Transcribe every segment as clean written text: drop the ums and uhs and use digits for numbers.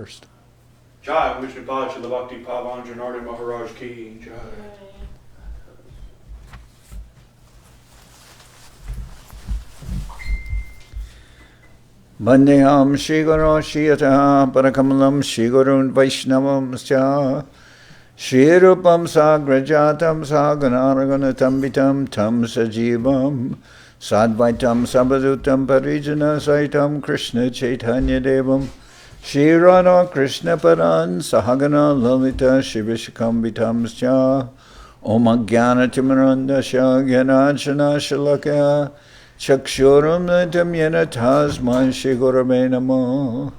first. Jai Vishnu Pad Srila Bhakti Pavan Janardan Maharaj Ki Jai. Vandeham Shri Guru Shiyata Parakamalam Shri Gurun Vaishnavam Sya Shri Rupam Sagrajatam Saganaraganatambitam Tam Sajivam Sadvaitam Sabhadutam Parijana Saitam Krishna Chaitanya Devam Shri Radha Krishna Paran Sahagana Lalita Shivishakam Sya Om Ajnana Timarandasya Gyanachana Shalakya Chakshuram Natam Yena Tasman Shri Gurave Namo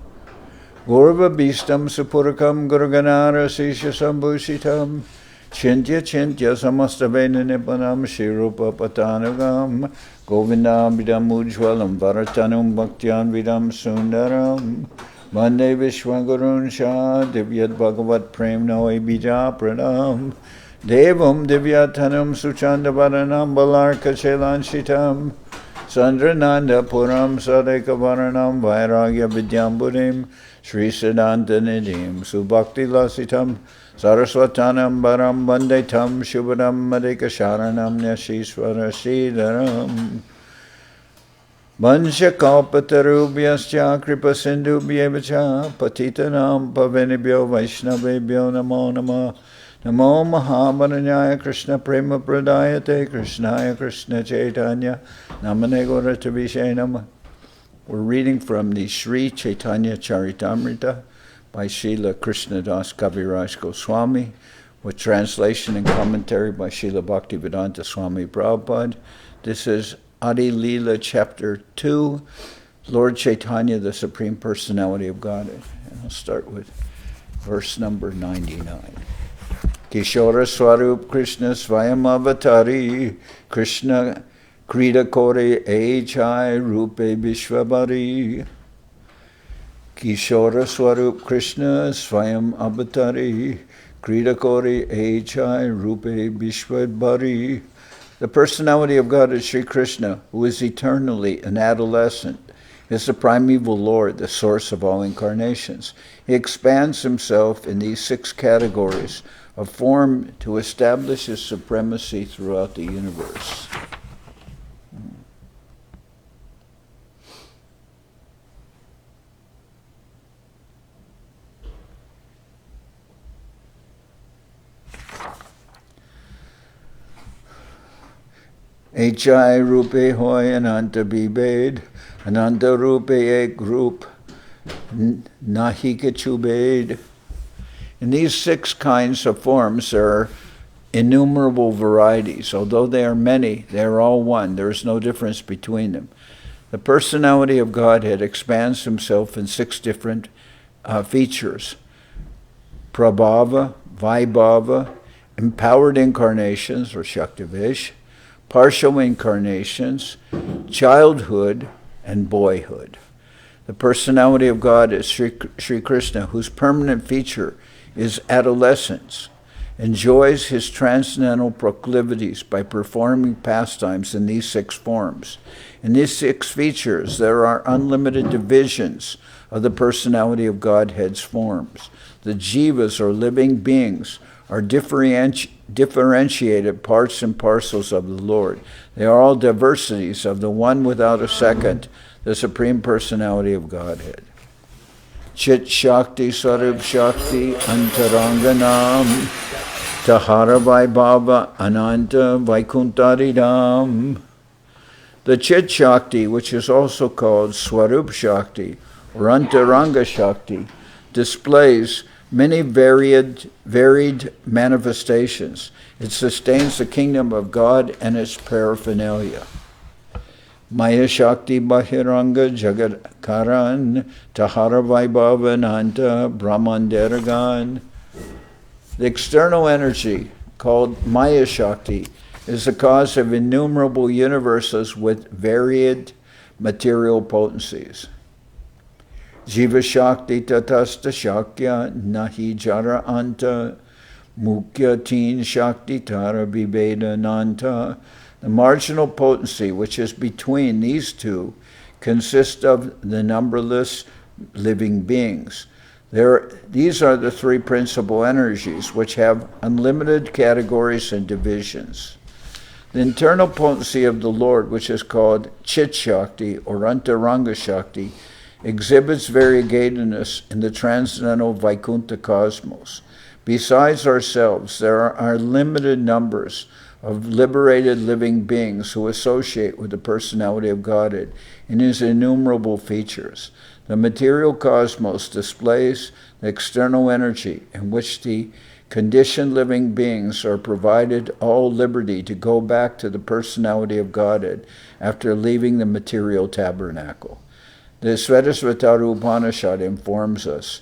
Gurva Bhistam Supurakam Guruganara Sisha Sambhushitam Chintya Chintya Samastavena Nipanam Shri Rupa Patanagam Govindam Vidam Ujwalam Bharatanum Bhaktyan Vidam Sundaram Vande Vishwagurun Shah Divyat Bhagavat Prem Noi Bija Pranam Devam Divyatanam Suchandavaranam Balarka Chelan Sandrananda Puram Sadekavaranam Vairagya Vidyamburim Sri Siddhanta Nidhim Subhakti Lasitam Saraswatanam Baram Vandetam Shubhadam Madeka Sharanam Nyashishvara Sridharam Vansha Kalpatarubhyascha Kripa Sindhubhyevacha Patitanam Pavenibhyo Vaishnavebhyo Namo Namah Namo Mahamananyaya Krishna Prema Pradayate Krishnaya Krishna Chaitanya Namane Gauratavishe Namah. We're reading from the Sri Chaitanya Charitamrita by Srila Krishnadas Kaviraj Goswami with translation and commentary by Srila Bhaktivedanta Swami Prabhupad. This is Adi-lila chapter 2, Lord Chaitanya, the Supreme Personality of Godhead. And I'll start with verse number 99. Kishora Swarup Krishna Svayam Avatari Krishna Krida Kore Echai Rupe Vishwabari Kishora Swarup Krishna Svayam Avatari Krida Kore Echai Rupe Vishwabari. The personality of God is Sri Krishna, who is eternally an adolescent, is the primeval Lord, the source of all incarnations. He expands himself in these 6 categories of form to establish his supremacy throughout the universe. Echai Rupe Hoy Ananta Bibed, Ananta Rupe Ek Rup, Nahika Chubed. In these 6 kinds of forms, there are innumerable varieties. Although they are many, they are all one. There is no difference between them. The personality of Godhead expands himself in 6 different features. Prabhava, Vaibhava, empowered incarnations, or Shaktivish, partial incarnations, childhood, and boyhood. The personality of God is Sri Krishna, whose permanent feature is adolescence, enjoys his transcendental proclivities by performing pastimes in these 6 forms. In these 6 features, there are unlimited divisions of the personality of Godhead's forms. The jivas, or living beings, are differentiated parts and parcels of the Lord. They are all diversities of the one without a second, the Supreme Personality of Godhead. Chit Shakti Sarup Shakti Antaranganam Tahara Vaibhava Ananta Vaikuntharidam. The Chit Shakti, which is also called Swarup Shakti or Antaranga Shakti, displays many varied manifestations. It sustains the kingdom of God and its paraphernalia. Maya Shakti Bahiranga Jagat Karan Tahara Vaibhavananta Brahman Deragan. The external energy, called Maya Shakti, is the cause of innumerable universes with varied material potencies. Jiva Shakti Tatasta Shakya Nahi Jara Anta Mukya Teen Shakti Tara Viveda Nanta. The marginal potency, which is between these 2, consists of the numberless living beings. These are the three principal energies which have unlimited categories and divisions. The internal potency of the Lord, which is called Chit Shakti or Antaranga Shakti, exhibits variegatedness in the transcendental Vaikuntha cosmos. Besides ourselves, there are limited numbers of liberated living beings who associate with the personality of Godhead in his innumerable features. The material cosmos displays the external energy in which the conditioned living beings are provided all liberty to go back to the personality of Godhead after leaving the material tabernacle. The Svetasvatara Upanishad informs us,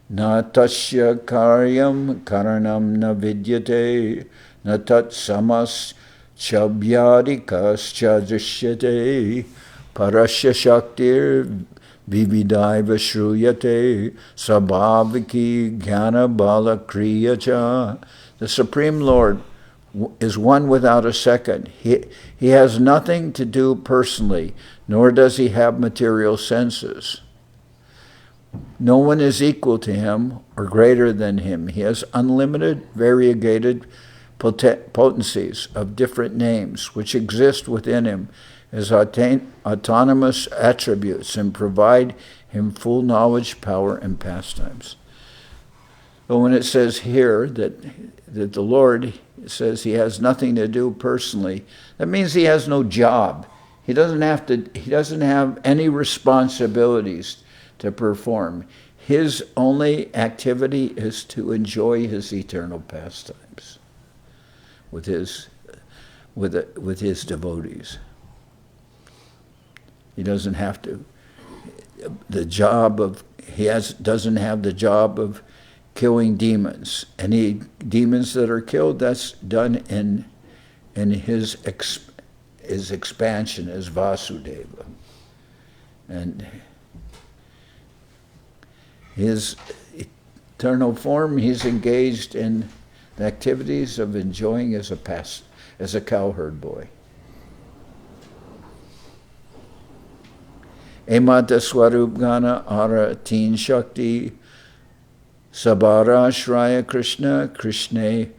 Na tasya karyam karanam na vidyate, na tat samas chabhyadikas chadrishyate, parasya shaktir vividaiva shruyate, sabhaviki jnana bala kriyacha. The Supreme Lord is one without a second. He has nothing to do personally, nor does he have material senses. No one is equal to him or greater than him. He has unlimited, variegated potencies of different names which exist within him as autonomous attributes and provide him full knowledge, power, and pastimes. But when it says here that the Lord says he has nothing to do personally, that means he has no job. He doesn't have any responsibilities to perform. His only activity is to enjoy his eternal pastimes with his devotees. He doesn't have to. Doesn't have the job of killing demons. Any demons that are killed, that's done in his expansion as Vasudeva. And his eternal form, he's engaged in the activities of enjoying as a cowherd boy. Emata Swarup Gana Ara Teen Shakti Sabara Shraya Krishna Krishne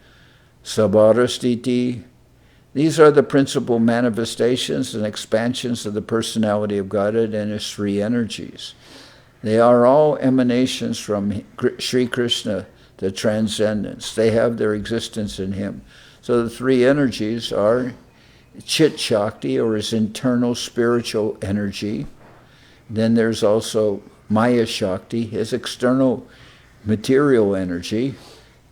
Sabarastiti. These are the principal manifestations and expansions of the personality of Godhead and his three energies. They are all emanations from Sri Krishna, the transcendence. They have their existence in him. So the three energies are Chit Shakti, or his internal spiritual energy. Then there's also Maya Shakti, his external material energy.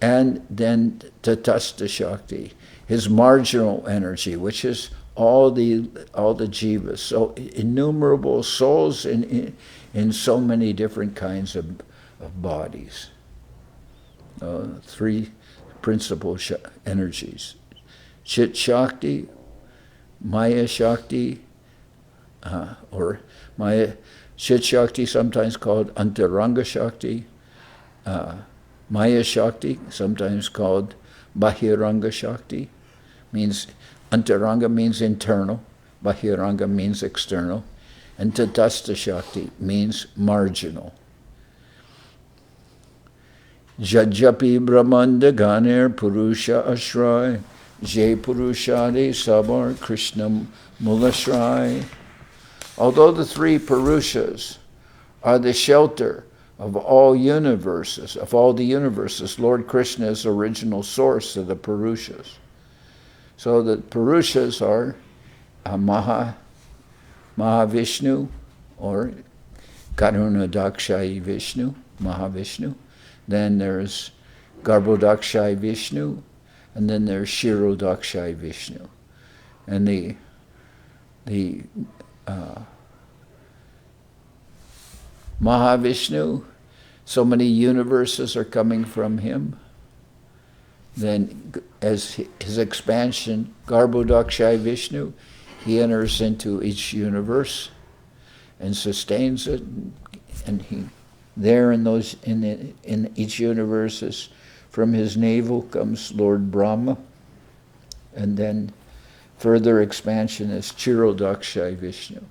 And then Tatastha Shakti, his marginal energy, which is all the jivas. So innumerable souls in so many different kinds of bodies. Three principal energies. Chit Shakti, Maya Shakti, or Maya Chit Shakti, sometimes called Antaranga Shakti, Maya Shakti, sometimes called Bahiranga Shakti, means Antaranga means internal, Bahiranga means external, and Tatastha Shakti means marginal. Jajapi Brahmanda Ganer Purusha Ashray, Jay Purushadi Sabar Krishna Mulashray. Although the three Purushas are the shelter of all universes, Lord Krishna is the original source of the Purushas. So the Purushas are Mahavishnu, or Karunadakshayi Vishnu, Mahavishnu. Then there's Garbhodakshayi Vishnu, and then there's Shirodakshayi Vishnu. And the Mahavishnu, so many universes are coming from him. Then as his expansion, Garbhodakshayi Vishnu, he enters into each universe and sustains it, and he there in each universe, from his navel comes Lord Brahma, and then further expansion is Chirodakshayi Vishnu,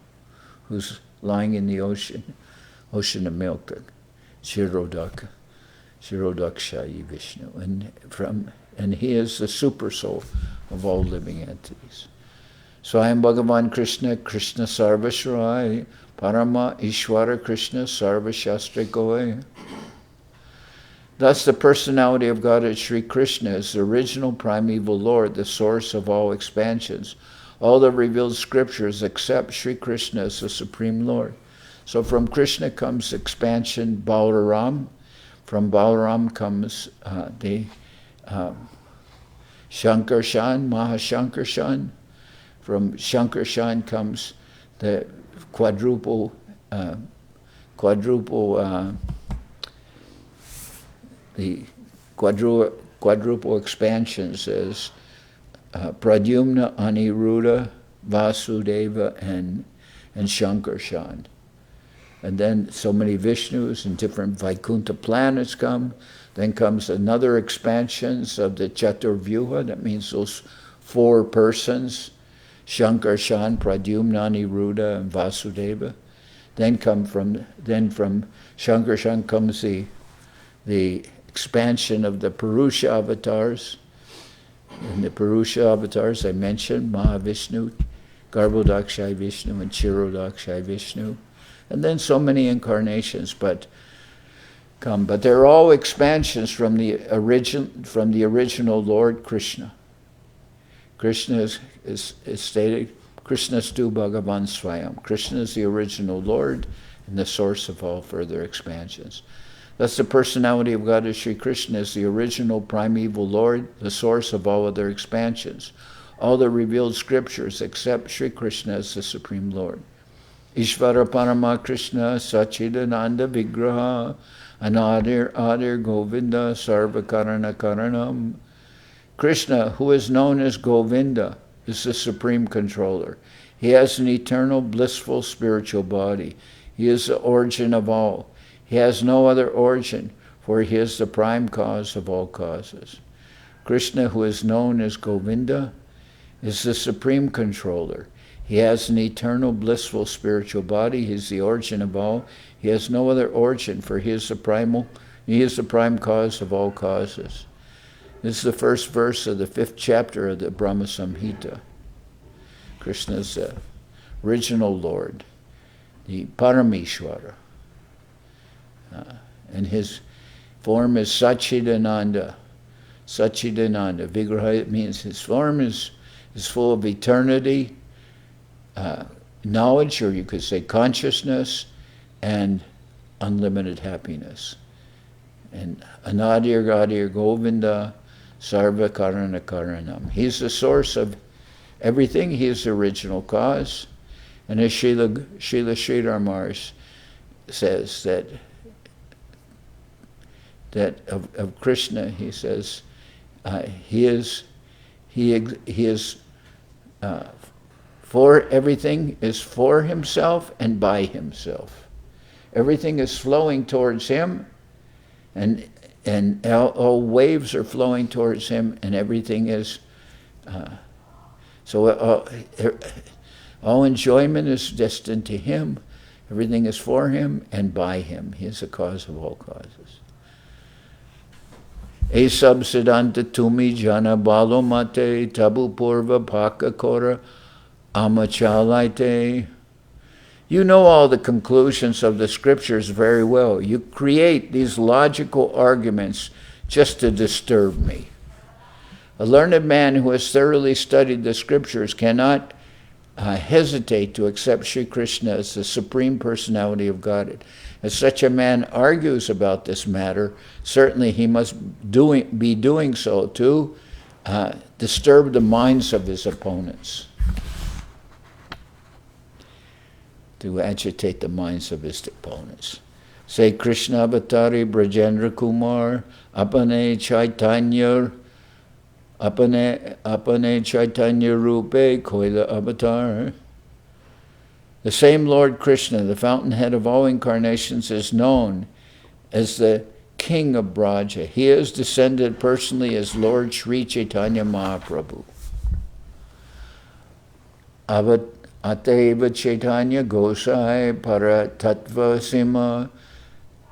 who's lying in the ocean of milk, Chirodaka. Shirodakshayi Vishnu. And he is the super soul of all living entities. Svayam Bhagavan Krishna, Krishna Sarvashrai, Parama Ishvara Krishna Sarvashastra Goe. Thus the personality of Godhead Sri Krishna is the original primeval Lord, the source of all expansions. All the revealed scriptures accept Sri Krishna as the Supreme Lord. So from Krishna comes expansion Balaram. From Balaram comes the Shankarshan, Mahashankarshan. From Shankarshan comes the quadruple expansions as Pradyumna, Aniruddha, Vasudeva, and Shankarshan. And then so many Vishnus and different Vaikuntha planets come. Then comes another expansions of the Chaturvyuha, that means those 4 persons, Shankarshan, Pradyumna, Aniruddha, and Vasudeva. Then from Shankarshan comes the expansion of the Purusha avatars. And the Purusha avatars I mentioned, Mahavishnu, Garbhodakshay Vishnu, and Chirodakshay Vishnu. And then so many incarnations but they're all expansions from the original Lord Krishna. Krishna is stated, Krishnastu Bhagavan Swayam. Krishna is the original Lord and the source of all further expansions. Thus the personality of God as Sri Krishna is the original primeval Lord, the source of all other expansions. All the revealed scriptures accept Sri Krishna as the Supreme Lord. Ishvara Parama Krishna Sachidananda Vigraha Anadir Govinda Sarva Karana Karanam. Krishna, who is known as Govinda, is the supreme controller. He has an eternal, blissful spiritual body. He is the origin of all. He has no other origin, for he is the prime cause of all causes. Krishna, who is known as Govinda, is the supreme controller. He has an eternal, blissful spiritual body. He is the origin of all. He has no other origin, for he is the prime cause of all causes. This is the first verse of the 5th chapter of the Brahma Samhita. Krishna is the original Lord, the Parameshwara. And his form is Sachidananda. Sachidananda. Vigraha, it means his form is full of eternity, knowledge, or you could say consciousness, and unlimited happiness. And Anadir Gadir Govinda Sarva Karana Karanam. He's the source of everything. He is the original cause. And as Srila Sridhar says that of Krishna, he says he is for everything is for himself and by himself. Everything is flowing towards him, and all waves are flowing towards him, and everything is all enjoyment is destined to him. Everything is for him and by him. He is the cause of all causes. E subsidanta tumi jana balomate tabu purva pakakora amachalaite. You know all the conclusions of the scriptures very well. You create these logical arguments just to disturb me. A learned man who has thoroughly studied the scriptures cannot hesitate to accept Sri Krishna as the Supreme Personality of Godhead. As such a man argues about this matter, certainly he must be doing so to disturb the minds of his opponents, to agitate the minds of his opponents. Say Krishna Avatari Brajendra Kumar Apane Chaitanya Rupe Koila Avatar. The same Lord Krishna, the fountainhead of all incarnations, is known as the King of Braja. He is descended personally as Lord Sri Chaitanya Mahaprabhu. Ateva Chaitanya Gosai Para Tattva Sima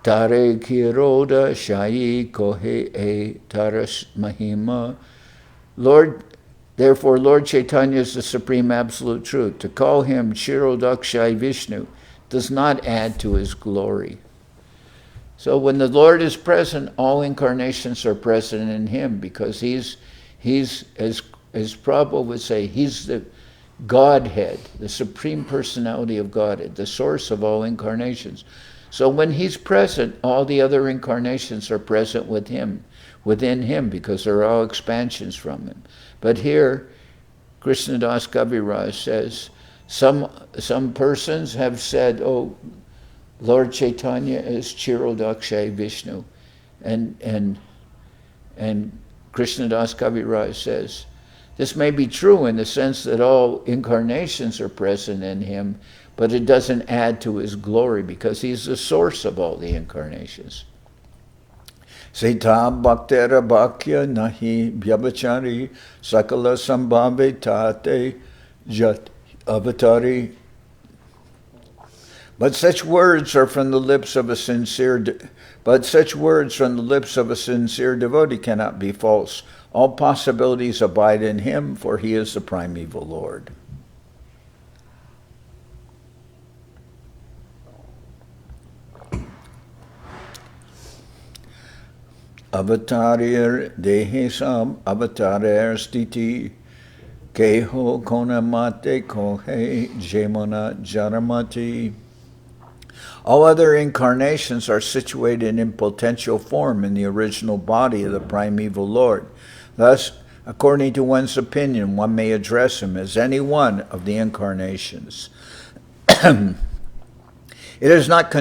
Tare Kiroda Shayi Kohe E Taras Mahima. Therefore, Lord Chaitanya is the Supreme Absolute Truth. To call him Chirodakshai Vishnu does not add to his glory. So when the Lord is present, all incarnations are present in him, because he's as Prabhupada would say, he's the Godhead, the Supreme Personality of Godhead, the source of all incarnations. So when he's present, all the other incarnations are present within him, because they're all expansions from him. But here, Krishnadas Kaviraj says, some persons have said, oh, Lord Chaitanya is Chirodakshay Vishnu. And Krishnadas Kaviraj says, this may be true in the sense that all incarnations are present in him, but it doesn't add to his glory, because he's the source of all the incarnations. Seta bhaktera bhakya nahi vyabhachari sakala sambhave tate jat avatari. But such words from the lips of a sincere devotee cannot be false. All possibilities abide in him, for he is the primeval Lord. Avatarir dehesam avatarir stiti keho konamate kohe jemona jaramati. All other incarnations are situated in potential form in the original body of the primeval Lord. Thus, according to one's opinion, one may address him as any one of the incarnations. It is not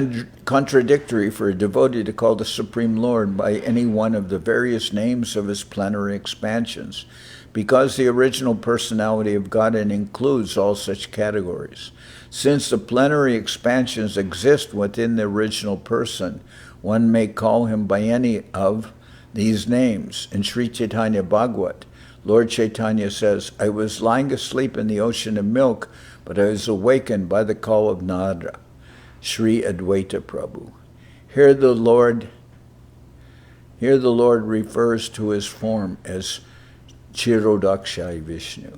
contradictory for a devotee to call the Supreme Lord by any one of the various names of his plenary expansions, because the original personality of Godhead includes all such categories. Since the plenary expansions exist within the original person, one may call him by any of these names. In Sri Chaitanya Bhagavat, Lord Chaitanya says, I was lying asleep in the ocean of milk, but I was awakened by the call of Nada. Sri Advaita Prabhu. Here the Lord refers to his form as Chirodakshai Vishnu.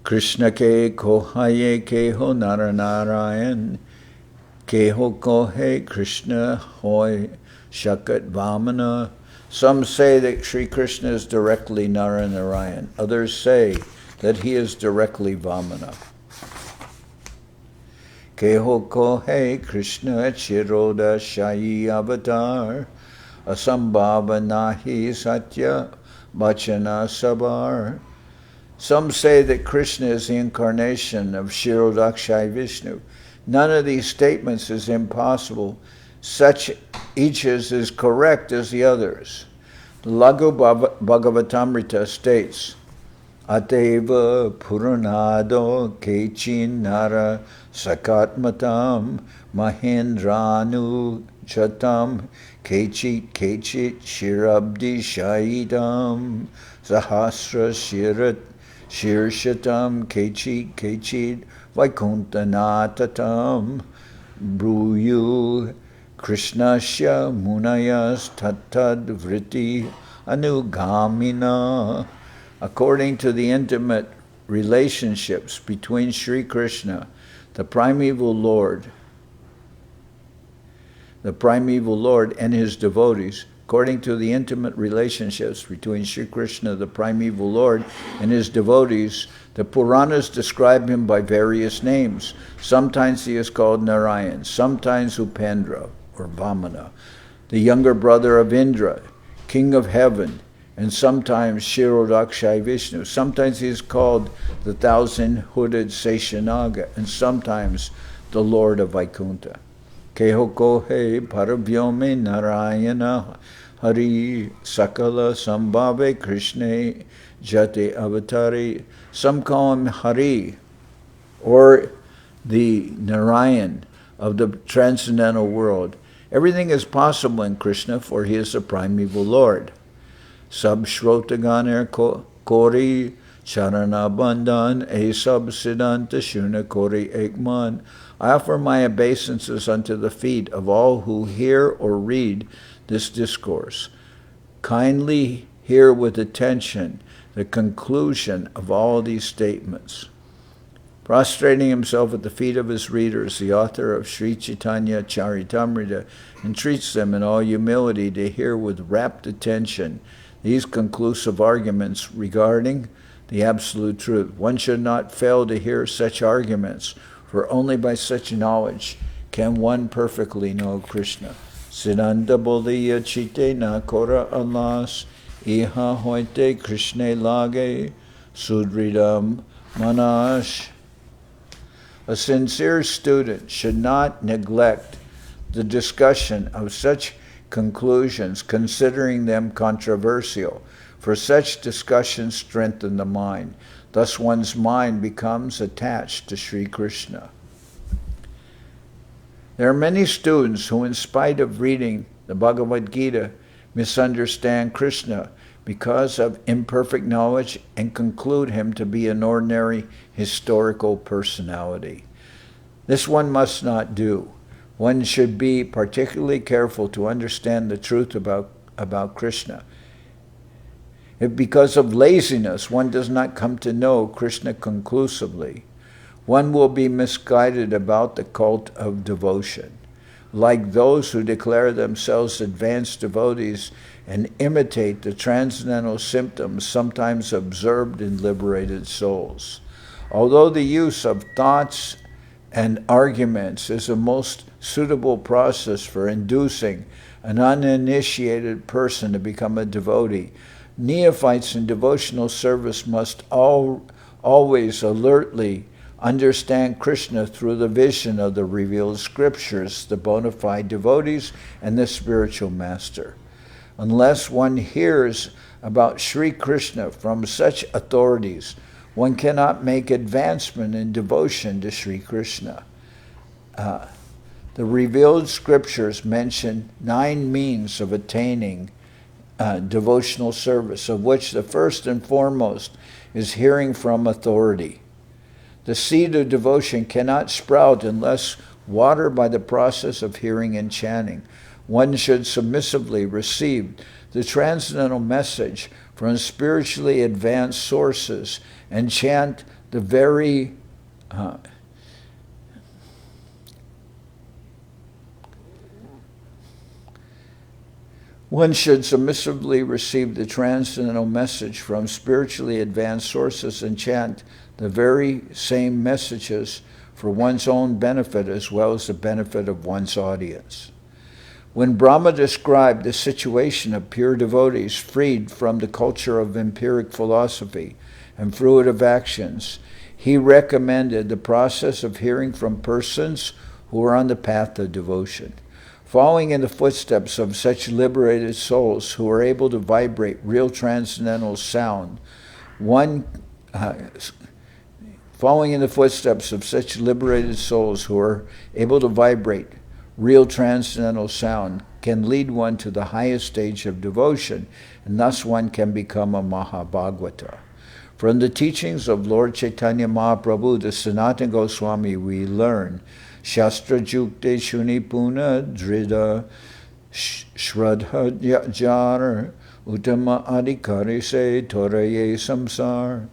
Krishna ke kohaye keho Narayan, keho kohe Krishna hoy shakat vamana. Some say that Sri Krishna is directly Narayan. Others say that he is directly Vamana. Keho kohe Krishna chiroda shayi avatar, asambhava nahi satya bachana sabar. Some say that Krishna is the incarnation of Chirodakshai Vishnu. None of these statements is impossible. Each is as correct as the others. The Laghu Bhagavatamrita states, Ateva Puranado Kechin Nara Sakatmatam Mahendranu Chatam Kechit Shirabdi Shaidam Sahasra Shirshatam Kechit Vaikunthanatatam Bruyu Krishnasya Munayas Tattad Vritti Anugamina. According to the intimate relationships between Sri Krishna, the primeval Lord and his devotees, according to the intimate relationships between Sri Krishna, the primeval Lord, and his devotees, the Puranas describe him by various names. Sometimes he is called Narayan, sometimes Upendra or Vamana, the younger brother of Indra, king of heaven, and sometimes Chirodakshai Vishnu. Sometimes he is called the thousand-hooded Seshanaga, and sometimes the Lord of Vaikuntha. Keho kohe paravyome Narayana Hari Sakala Sambhave Krishna Jate Avatari. Some call him Hari, or the Narayan of the transcendental world. Everything is possible in Krishna, for he is the primeval Lord. Sab Shrotaganir Kori Charana Bandhan, E Sab Siddhanta Shuna Kori Ekman. I offer my obeisances unto the feet of all who hear or read this discourse. Kindly hear with attention the conclusion of all these statements. Prostrating himself at the feet of his readers, the author of Sri Chaitanya Charitamrita entreats them in all humility to hear with rapt attention these conclusive arguments regarding the absolute truth. One should not fail to hear such arguments, for only by such knowledge can one perfectly know Krishna. Siddhanta boliya chite na kora alas, iha hoite Krishna lage, sudridam manash. A sincere student should not neglect the discussion of such conclusions, considering them controversial, for such discussions strengthen the mind. Thus one's mind becomes attached to Sri Krishna. There are many students who, in spite of reading the Bhagavad Gita, misunderstand Krishna because of imperfect knowledge and conclude him to be an ordinary historical personality. This one must not do. One should be particularly careful to understand the truth about Krishna. If because of laziness one does not come to know Krishna conclusively, one will be misguided about the cult of devotion, like those who declare themselves advanced devotees and imitate the transcendental symptoms sometimes observed in liberated souls. Although the use of thoughts and arguments is a most suitable process for inducing an uninitiated person to become a devotee, neophytes in devotional service must always alertly understand Krishna through the vision of the revealed scriptures, the bona fide devotees, and the spiritual master. Unless one hears about Sri Krishna from such authorities, one cannot make advancement in devotion to Sri Krishna. The revealed scriptures mention 9 means of attaining devotional service, of which the first and foremost is hearing from authority. The seed of devotion cannot sprout unless watered by the process of hearing and chanting. One should submissively receive the transcendental message from spiritually advanced sources and chant the very One should submissively receive the transcendental message from spiritually advanced sources and chant the very same messages for one's own benefit as well as the benefit of one's audience. When Brahma described the situation of pure devotees freed from the culture of empiric philosophy and fruitive actions, he recommended the process of hearing from persons who are on the path of devotion. Following in the footsteps of such liberated souls who are able to vibrate real transcendental sound, following in the footsteps of such liberated souls who are able to vibrate real transcendental sound can lead one to the highest stage of devotion, and thus one can become a Mahabhagavata. From the teachings of Lord Chaitanya Mahaprabhu, the Sanatana Goswami, we learn Shastra Jukte Shunipuna Drida Shraddha Jar Uttama Adhikari Se Toraye Samsar.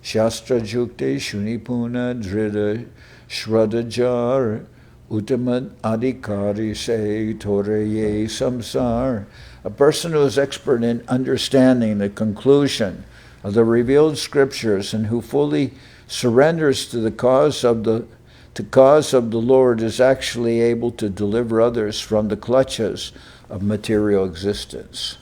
Shastra Jukte Shunipuna Drida Shraddha Jar Uttama Adhikari Se Toraye Samsar. A person who is expert in understanding the conclusion of the revealed scriptures and who fully surrenders to the cause of the Lord is actually able to deliver others from the clutches of material existence.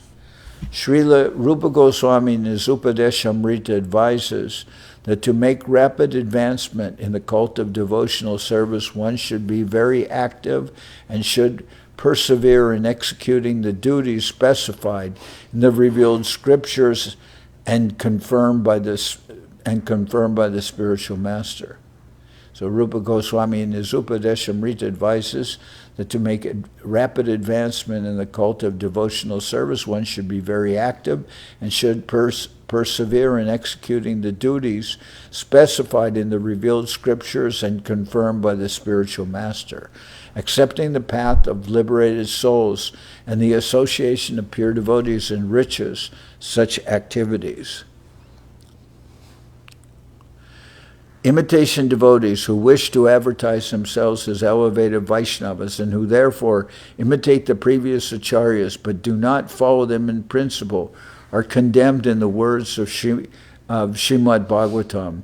Srila Rupa Goswami in his Upadeshamrita advises that to make rapid advancement in the cult of devotional service, one should be very active and should persevere in executing the duties specified in the revealed scriptures and confirmed by the spiritual master. So Rupa Goswami in his Upadeshamrita advises that to make a rapid advancement in the cult of devotional service, one should be very active and should persevere in executing the duties specified in the revealed scriptures and confirmed by the spiritual master, accepting the path of liberated souls and the association of pure devotees enriches such activities. Imitation devotees who wish to advertise themselves as elevated Vaishnavas and who therefore imitate the previous acharyas but do not follow them in principle are condemned in the words of Srimad Bhagavatam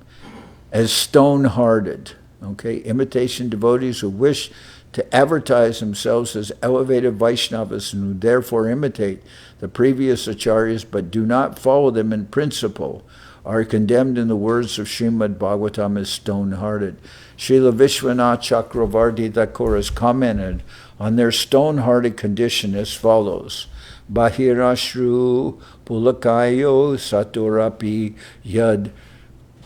as stone-hearted. Okay, imitation devotees who wish to advertise themselves as elevated Vaishnavas and who therefore imitate the previous acharyas but do not follow them in principle are condemned in the words of Srimad Bhagavatam as stone-hearted. Srila Vishwanath Chakravarti Thakur has commented on their stone-hearted condition as follows. Bahirashru pulakayo saturapi yad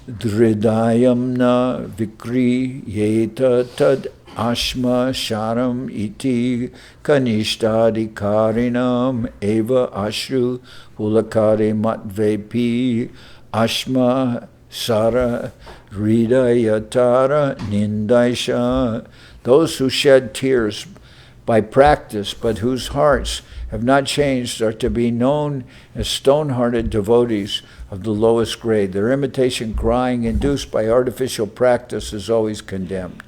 dridayam na vikri yeta tad ashma sharam iti kanishtadikarinam eva ashru pulakare matvepi ashma sara hridayatara nindaisha. Those who shed tears by practice but whose hearts have not changed are to be known as stone-hearted devotees of the lowest grade. Their imitation crying induced by artificial practice is always condemned.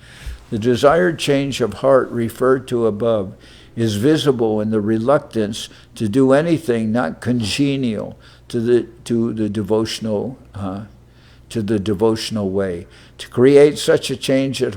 The desired change of heart referred to above is visible in the reluctance to do anything not congenial to the devotional way. To create such a change of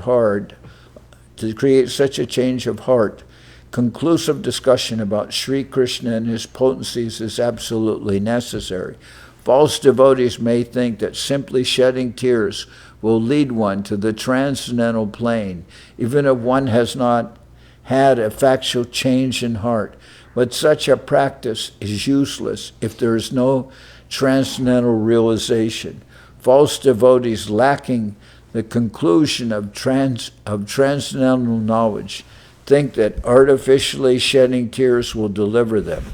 heart, conclusive discussion about Sri Krishna and his potencies is absolutely necessary. False devotees may think that simply shedding tears will lead one to the transcendental plane, even if one has not had a factual change in heart. But such a practice is useless if there is no transcendental realization. False devotees lacking the conclusion of transcendental knowledge think that artificially shedding tears will deliver them.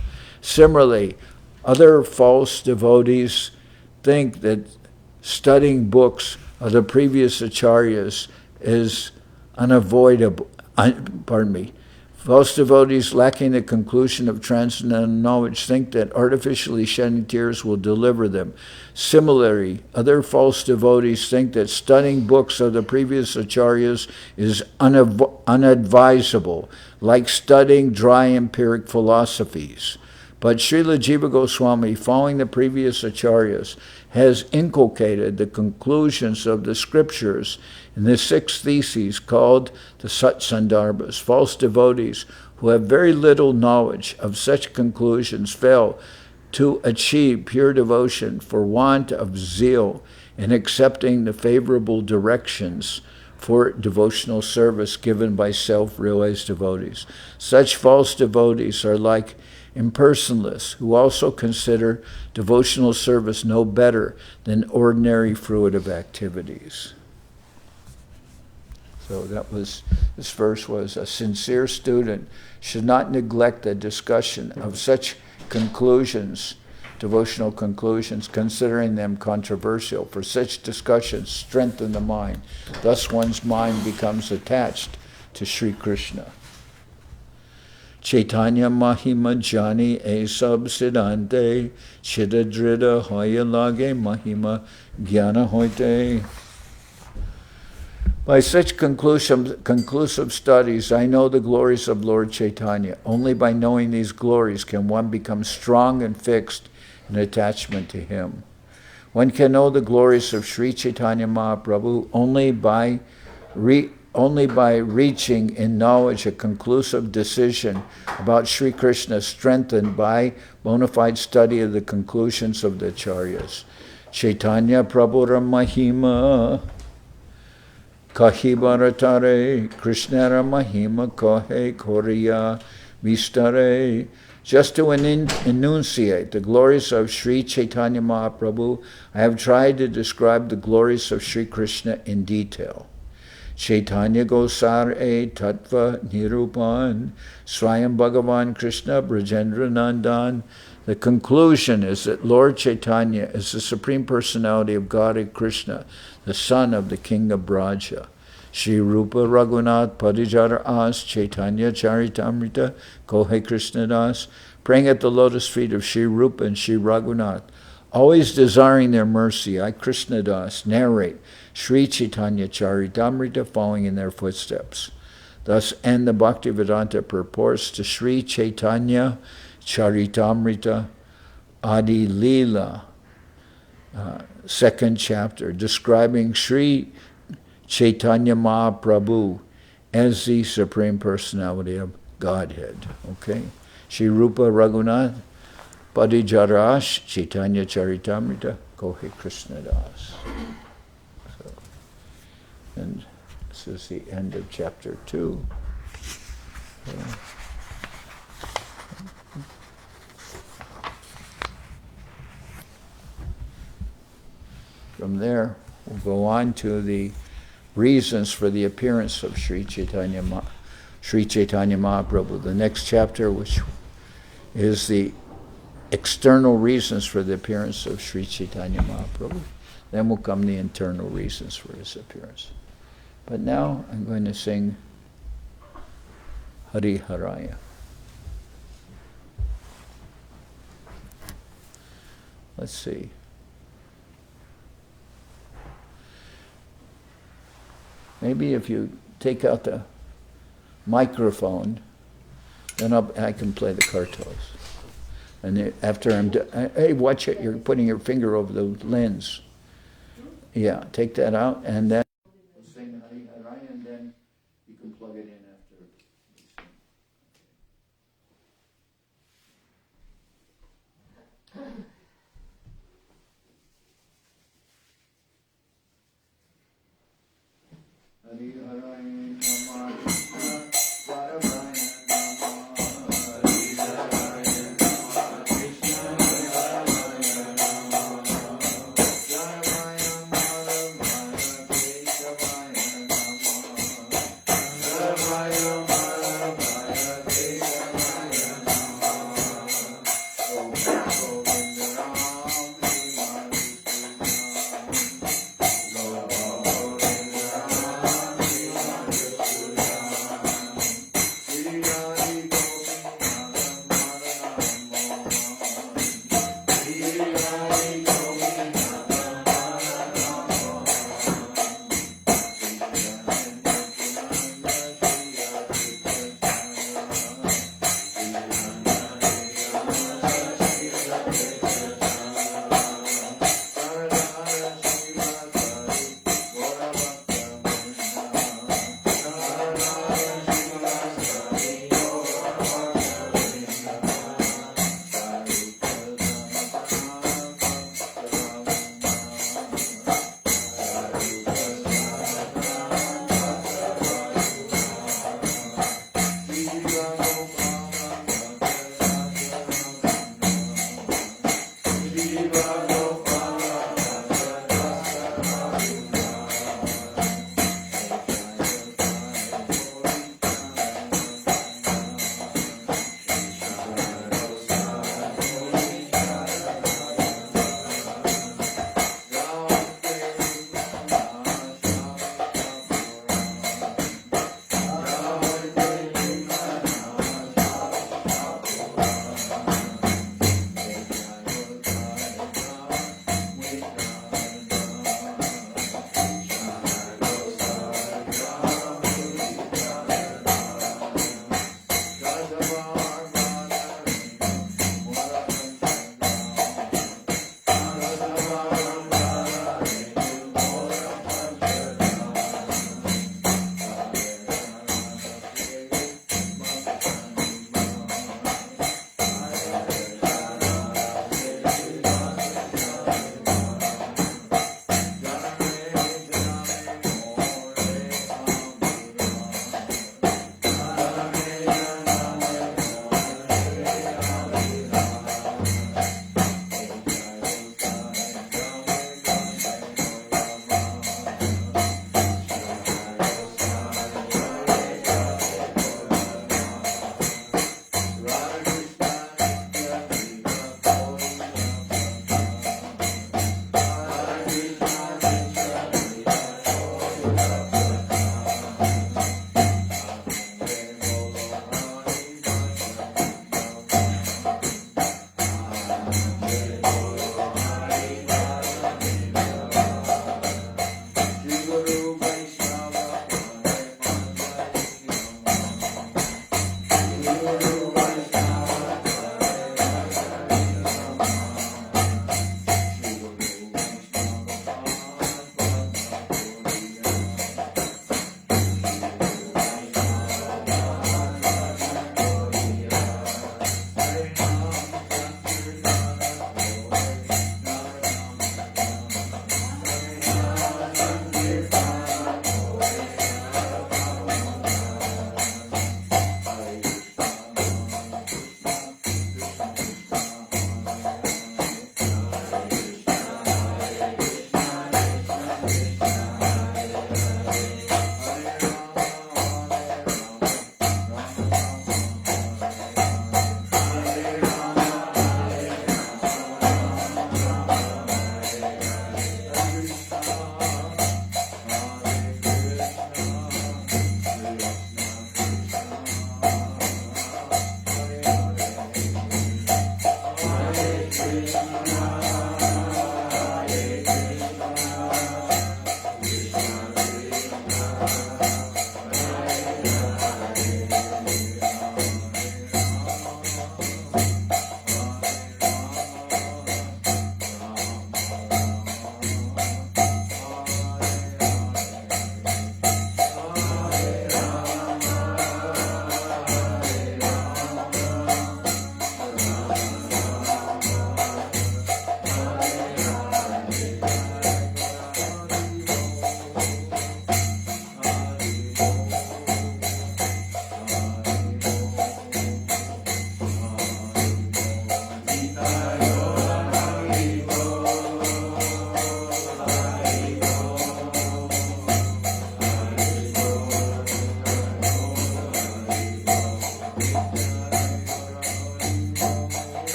Similarly, other false devotees think that studying books of the previous acharyas is unavoidable. False devotees lacking the conclusion of transcendental knowledge think that artificially shedding tears will deliver them. Similarly, other false devotees think that studying books of the previous acharyas is unadvisable, like studying dry empiric philosophies. But Srila Jiva Goswami, following the previous acharyas, has inculcated the conclusions of the scriptures in the 6 theses called the Satsandarbhas. False devotees who have very little knowledge of such conclusions fail to achieve pure devotion for want of zeal in accepting the favorable directions for devotional service given by self-realized devotees. Such false devotees are like impersonalists who also consider devotional service no better than ordinary fruitive activities. So this verse was, a sincere student should not neglect the discussion of such conclusions, devotional conclusions, considering them controversial, for such discussions strengthen the mind. Thus one's mind becomes attached to Sri Krishna. Chaitanya Mahima Jani E Sab Siddhante Chidadrida Hoya Lage Mahima Jnana Hoite. By such conclusive studies, I know the glories of Lord Chaitanya. Only by knowing these glories can one become strong and fixed in attachment to him. One can know the glories of Sri Chaitanya Mahaprabhu only by reaching in knowledge a conclusive decision about Sri Krishna, strengthened by bona fide study of the conclusions of the acharyas. Chaitanya Prabhura Mahima Kahi Bharatare Krishnara Mahima Kahe Koriya Vistare. Just to enunciate the glories of Sri Chaitanya Mahaprabhu, I have tried to describe the glories of Sri Krishna in detail. Chaitanya Gosar E Tattva Nirupan Svayam Bhagavan Krishna Brajendra Nandan. The conclusion is that Lord Chaitanya is the Supreme Personality of Godhead Krishna, the son of the King of Braja. Sri Rupa Raghunath Parijara As Chaitanya Charitamrita Kohe Krishnadas, praying at the lotus feet of Sri Rupa and Sri Raghunath, always desiring their mercy, I Krishnadas narrate Sri Chaitanya Charitamrita, following in their footsteps. Thus end the Bhaktivedanta purports to Sri Chaitanya Charitamrita Adi-lila, second chapter, describing Sri Chaitanya Mahaprabhu as the Supreme Personality of Godhead. Okay? Sri Rupa Raghunath Padijarash Chaitanya Charitamrita Kohe Krishnadas. So, and this is the end of chapter 2. Okay. From there, we'll go on to the reasons for the appearance of Sri Chaitanya Mahaprabhu. The next chapter, which is the external reasons for the appearance of Sri Chaitanya Mahaprabhu. Then will come the internal reasons for his appearance. But now I'm going to sing Hari Haraya. Let's see. Maybe if you take out the microphone, then I can play the kartos. And after I'm done, hey, watch it, you're putting your finger over the lens. Yeah, take that out, and then we'll sing Hari Haraya, and then you can plug it in after. Hari Haraya Namah Krishna Paramaya Namah Hari Haraya Namah Krishna Paramaya Namah Paramaya Paramaya Keshavaya Namah Paramaya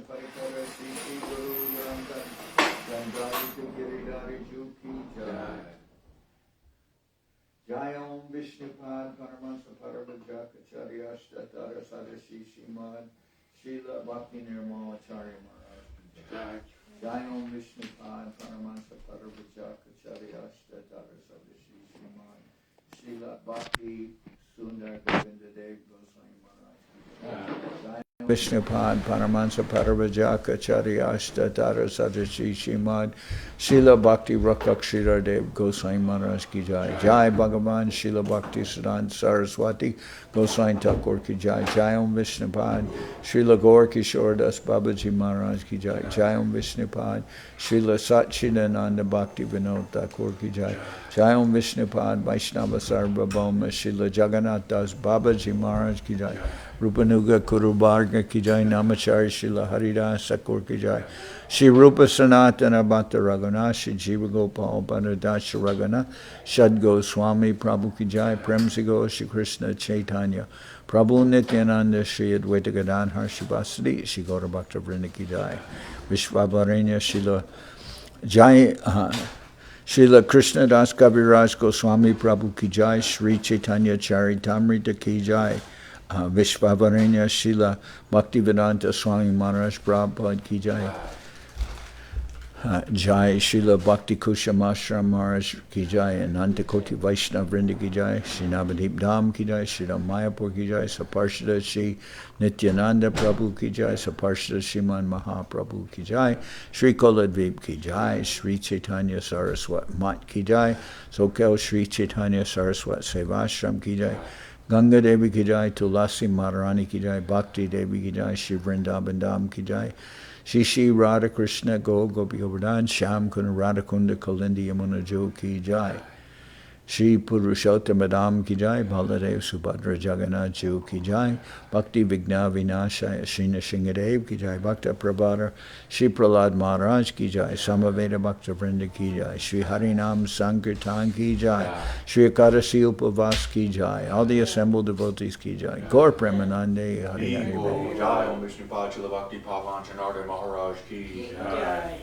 Parikara Sri Guru Janardan Gandhari Giridhari Juki Jai. Jai Om Vishnupad Paramatma Paramajakacharya Ashtatara Sadashi Shimad Srila Bhakti Nirmala Charitamrita. Jai Om Vishnupad Paramatma Paramajakacharya Ashtatara Sadashi Shimad Srila Bhakti Sundar Govinda Dev Goswami Maharaj. Vishnupad Paramansa Paravajakacharya Ashtatara Sadashi Shimad Srila Bhakti Rakshira Dev Goswami Maharaj ki Jai. Jai Bhagavan Srila Bhakti Siddhanta Saraswati Goswami Thakur ki Jai. Jai Om Vishnupad Srila Gaur Kishore Das Babaji Maharaj ki Jai. Jai Om Vishnupad Srila Satchidananda Bhakti Vinod Thakur ki Jai. Jai Om Vishnupad Vaishnava Sarvabhauma Srila Jagannath Das Babaji Maharaj ki Jai. Rupanuga Kurubarga ki Jai. Namachari Srila Haridas Thakur ki Jai. Shri Rupa Sanatana Bhatta Raghunath Shri Jiva Gopal Bhattadasha Raghunath Shad Goswami Prabhu ki Jai. Premsigo Shri Krishna Chaitanya Prabhu Nityananda Shri Advaita Gadadhar Shri Vasadi Shri Gaura Bhakta Vrinda ki Jai. Vishvavarenya Srila Jai Srila Krishnadas Kaviraj Goswami Prabhu ki Jai. Sri Chaitanya Charitamrita ki Jai. Vishvavarenya Srila Bhaktivedanta Swami Maharaj Prabhupada ki Jai. Jai Srila Bhakti Kusham Ashram Maharaj ki Jai. Ananta Koti Vaishnava Vrinda ki Jai. Shri Navadip Dham ki Jai. Shri Ram Mayapur ki Jai. Saparshada Shri Nityananda Prabhu ki Jai. Saparshada Shriman Mahaprabhu ki Jai. Shri Koladvip ki Jai. Sri Chaitanya Saraswat Mat ki Jai. Soquel Sri Chaitanya Saraswat Seva Ashram ki Jai. Ganga Devi ki Jai. Tulasi Madharani ki Jai. Bhakti Devi ki Jai. Shri Vrindavan Dham ki Jai. Shri Radha Krishna Gopi Govardhan Shyam Kuna Radha Kunda Kalindi Yamuna Jo ki Jai. Shri Purushottam Madam ki Jai. Baladev Subhadra Jagannath Jo ki Jai. Bhakti Vigna Vinashaya Shri Nishingadev ki Jai. Bhakta Prabhara Shri Prahlad Maharaj ki Jai. Samaveda Bhakta Vrinda ki Jai. Shri Harinam Sankirtan ki Jai. Shri Akadasi Upavas ki Jai. All the assembled devotees ki Jai. Gaur Premanande Hari Hari Bol. Jai Om Vishnupad Srila Bhakti Pavan Janardan Maharaj ki Jai.